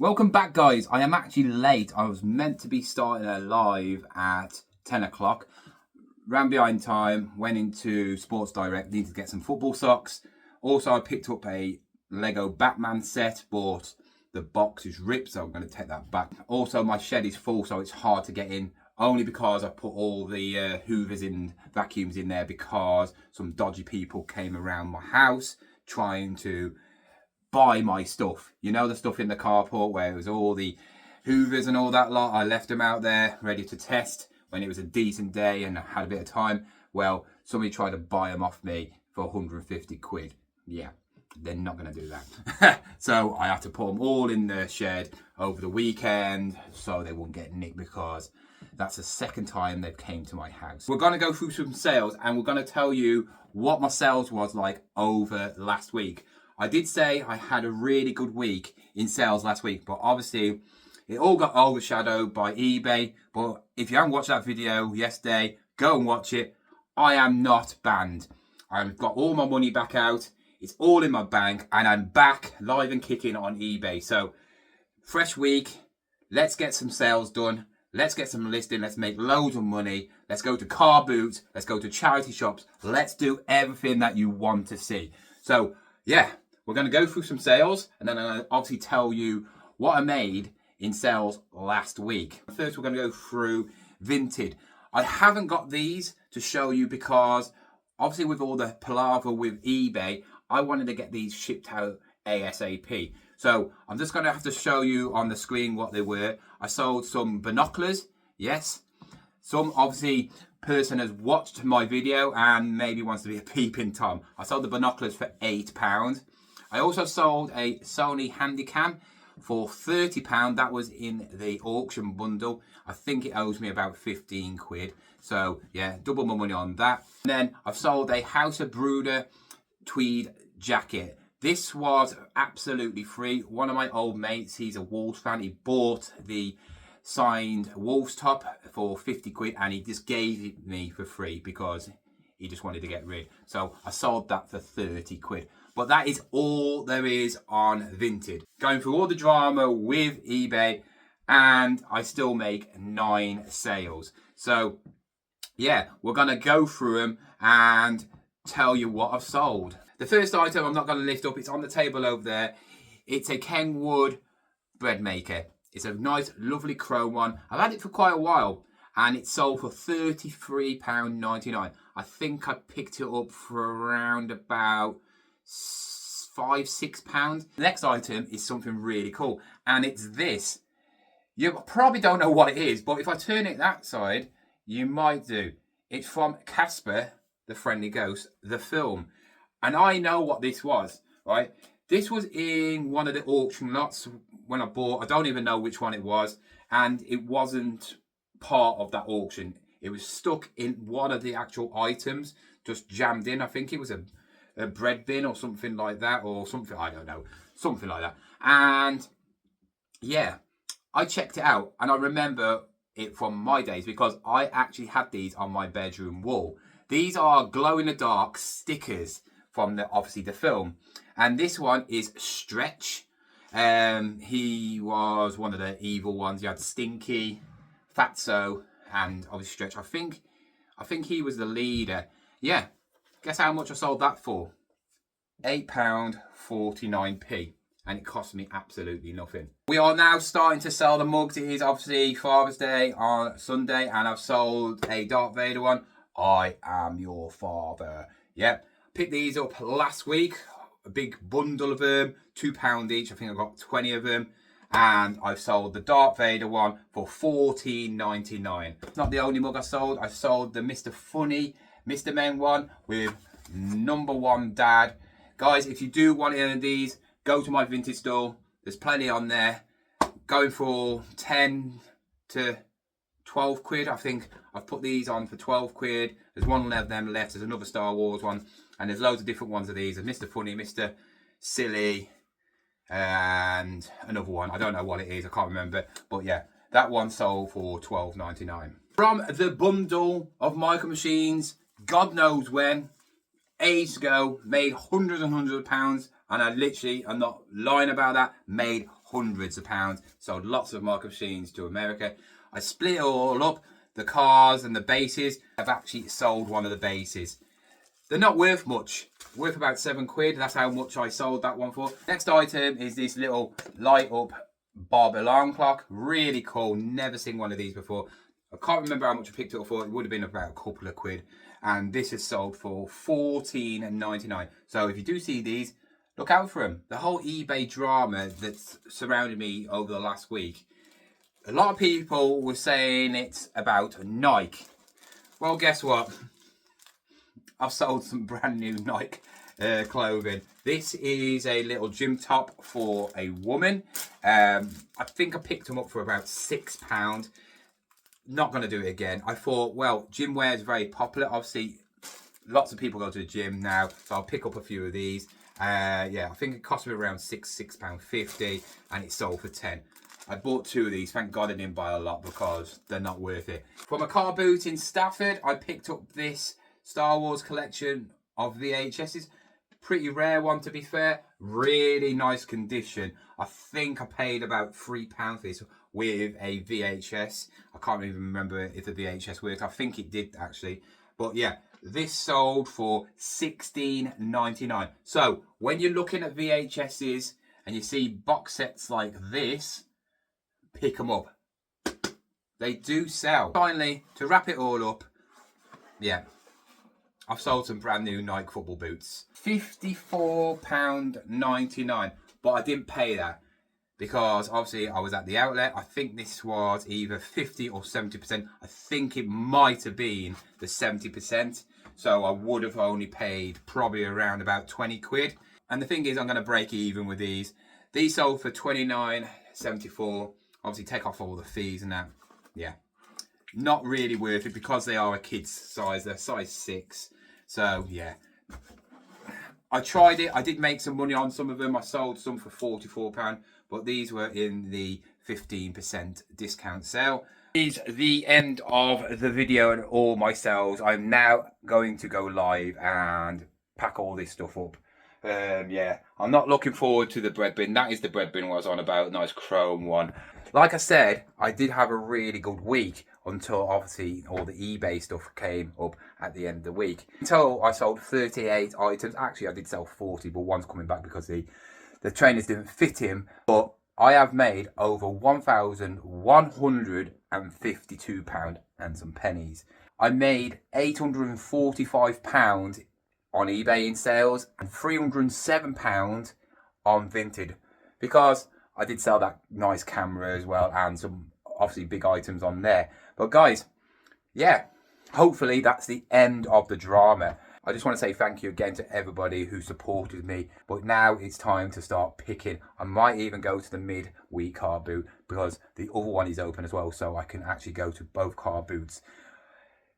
Welcome back, guys. I am actually late. I was meant to be starting a live at 10 o'clock. Ran behind time, went into Sports Direct, needed to get some football socks. Also, I picked up a Lego Batman set, but the box is ripped, so I'm going to take that back. Also, my shed is full, so it's hard to get in, only because I put all the hoovers and vacuums in there because some dodgy people came around my house trying to buy my stuff. You know, the stuff in the carport where it was all the hoovers and all that lot. I left them out there ready to test when it was a decent day and I had a bit of time. Well, somebody tried to buy them off me for 150 quid. Yeah, they're not going to do that. So I had to put them all in the shed over the weekend so they won't get nicked, because that's the second time they've came to my house. We're going to go through some sales and we're going to tell you what my sales was like over last week. I did say I had a really good week in sales last week, but obviously it all got overshadowed by eBay. But if you haven't watched that video yesterday, go and watch it. I am not banned. I've got all my money back out. It's all in my bank and I'm back live and kicking on eBay. So fresh week. Let's get some sales done. Let's get some listing. Let's make loads of money. Let's go to car boots. Let's go to charity shops. Let's do everything that you want to see. So yeah. We're going to go through some sales and then I'll obviously tell you what I made in sales last week. First, we're going to go through Vinted. I haven't got these to show you because obviously with all the palaver with eBay, I wanted to get these shipped out ASAP. So I'm just going to have to show you on the screen what they were. I sold some binoculars. Yes. Some obviously person has watched my video and maybe wants to be a peeping Tom. I sold the binoculars for £8. I also sold a Sony Handycam for £30. That was in the auction bundle. I think it owes me about 15 quid. So yeah, double my money on that. And then I've sold a House of Brooder tweed jacket. This was absolutely free. One of my old mates, he's a Wolves fan. He bought the signed Wolves top for 50 quid and he just gave it me for free because he just wanted to get rid. So I sold that for 30 quid. But that is all there is on Vinted. Going through all the drama with eBay and I still make 9 sales. So yeah, we're going to go through them and tell you what I've sold. The first item I'm not going to lift up, it's on the table over there. It's a Kenwood bread maker. It's a nice, lovely chrome one. I've had it for quite a while and it sold for £33.99. I think I picked it up for around about £5-6. The next item is something really cool and it's this. You probably don't know what it is, but if I turn it that side, you might do. It's from Casper, the Friendly Ghost, the film. And I know what this was, right? This was in one of the auction lots when I bought. I don't even know which one it was. And it wasn't part of that auction. It was stuck in one of the actual items, just jammed in. I think it was a bread bin or something like that, or something, I don't know, something like that. And yeah, I checked it out and I remember it from my days because I actually had these on my bedroom wall. These are glow in the dark stickers from obviously the film, and this one is Stretch. He was one of the evil ones. You had Stinky, Fatso, and obviously Stretch. I think he was the leader. Yeah. Guess how much I sold that for? £8.49p. And it cost me absolutely nothing. We are now starting to sell the mugs. It is obviously Father's Day on Sunday. And I've sold a Darth Vader one. I am your father. Yep. Picked these up last week. A big bundle of them. £2 each. I think I got 20 of them. And I've sold the Darth Vader one for £14.99. Not the only mug I sold. I sold the Mr. Funny Mr. Men one with #1 Dad. Guys, if you do want any of these, go to my Vinted store. There's plenty on there. Going for 10 to 12 quid. I think I've put these on for 12 quid. There's one of them left. There's another Star Wars one. And there's loads of different ones of these. There's Mr. Funny, Mr. Silly, and another one. I don't know what it is. I can't remember. But yeah, that one sold for £12.99. From the bundle of Micro Machines, God knows when, ages ago, made hundreds and hundreds of pounds, and I literally, I'm not lying about that, made hundreds of pounds. Sold lots of market machines to America. I split it all up. The cars and the bases. I've actually sold one of the bases. They're not worth much. Worth about £7. That's how much I sold that one for. Next item is this little light up Bob alarm clock. Really cool. Never seen one of these before. I can't remember how much I picked it up for. It would have been about a couple of quid. And this is sold for $14.99. So if you do see these, look out for them. The whole eBay drama that's surrounded me over the last week. A lot of people were saying it's about Nike. Well, guess what? I've sold some brand new Nike clothing. This is a little gym top for a woman. I think I picked them up for about £6. Not going to do it again. I thought, well, gym wear is very popular. Obviously, lots of people go to the gym now, so I'll pick up a few of these. Yeah, I think it cost me around £6.50, and it sold for 10. I bought 2 of these. Thank God I didn't buy a lot because they're not worth it. For my car boot in Stafford, I picked up this Star Wars collection of VHSs. Pretty rare one, to be fair. Really nice condition. I think I paid about £3 for this with a VHS. I can't even remember if the VHS worked. I think it did, actually. But yeah, this sold for $16.99. So when you're looking at VHSs and you see box sets like this, pick them up. They do sell. Finally, to wrap it all up, yeah, I've sold some brand new Nike football boots. £54.99. But I didn't pay that because obviously I was at the outlet. I think this was either 50 or 70%. I think it might have been the 70%. So I would have only paid probably around about 20 quid. And the thing is, I'm going to break even with these. These sold for £29.74. Obviously take off all the fees and that. Yeah. Not really worth it because they are a kid's size. They're size 6. So yeah, I tried it. I did make some money on some of them. I sold some for £44, but these were in the 15% discount sale. This is the end of the video and all my sales. I'm now going to go live and pack all this stuff up. Yeah, I'm not looking forward to the bread bin. That is the bread bin I was on about, nice chrome one. Like I said, I did have a really good week until obviously all the eBay stuff came up at the end of the week. Until I sold 38 items. Actually, I did sell 40, but one's coming back because the trainers didn't fit him. But I have made over £1,152 and some pennies. I made £845 on eBay in sales and £307 on Vinted because I did sell that nice camera as well and some obviously big items on there. But guys, yeah, hopefully that's the end of the drama. I just want to say thank you again to everybody who supported me. But now it's time to start picking. I might even go to the mid-week car boot because the other one is open as well, so I can actually go to both car boots.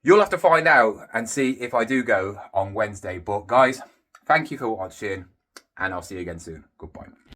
You'll have to find out and see if I do go on Wednesday. But guys, thank you for watching and I'll see you again soon. Goodbye.